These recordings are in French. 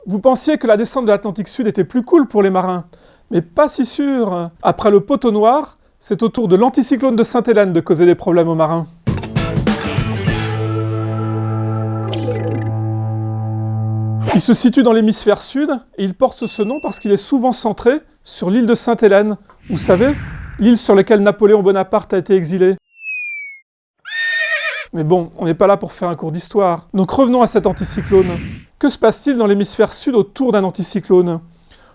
Vous pensiez que la descente de l'Atlantique Sud était plus cool pour les marins, mais pas si sûr. Après le poteau noir, c'est au tour de l'anticyclone de Sainte-Hélène de causer des problèmes aux marins. Il se situe dans l'hémisphère sud et il porte ce nom parce qu'il est souvent centré sur l'île de Sainte-Hélène. Vous savez, l'île sur laquelle Napoléon Bonaparte a été exilé. Mais bon, on n'est pas là pour faire un cours d'histoire. Donc revenons à cet anticyclone. Que se passe-t-il dans l'hémisphère sud autour d'un anticyclone?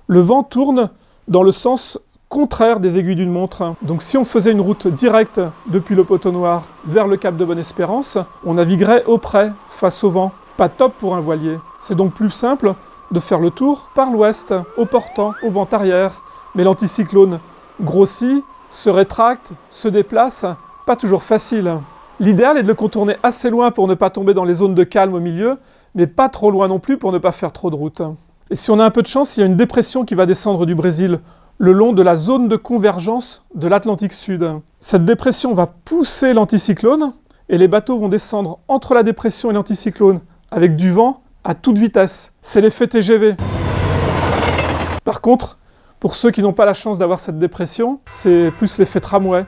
Le vent tourne dans le sens contraire des aiguilles d'une montre. Donc si on faisait une route directe depuis le poteau noir vers le cap de Bonne-Espérance, on naviguerait au près, face au vent. Pas top pour un voilier. C'est donc plus simple de faire le tour par l'ouest, au portant, au vent arrière. Mais l'anticyclone grossit, se rétracte, se déplace, pas toujours facile. L'idéal est de le contourner assez loin pour ne pas tomber dans les zones de calme au milieu, mais pas trop loin non plus pour ne pas faire trop de route. Et si on a un peu de chance, il y a une dépression qui va descendre du Brésil, le long de la zone de convergence de l'Atlantique Sud. Cette dépression va pousser l'anticyclone, et les bateaux vont descendre entre la dépression et l'anticyclone, avec du vent à toute vitesse. C'est l'effet TGV. Par contre, pour ceux qui n'ont pas la chance d'avoir cette dépression, c'est plus l'effet tramway.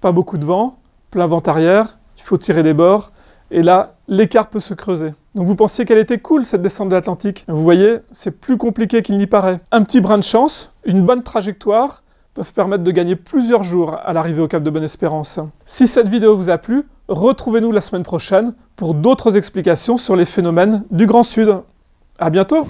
Pas beaucoup de vent, plein vent arrière, il faut tirer des bords, et là, l'écart peut se creuser. Donc vous pensiez qu'elle était cool cette descente de l'Atlantique. Vous voyez, c'est plus compliqué qu'il n'y paraît. Un petit brin de chance, une bonne trajectoire, peuvent permettre de gagner plusieurs jours à l'arrivée au cap de Bonne-Espérance. Si cette vidéo vous a plu, retrouvez-nous la semaine prochaine pour d'autres explications sur les phénomènes du Grand Sud. À bientôt!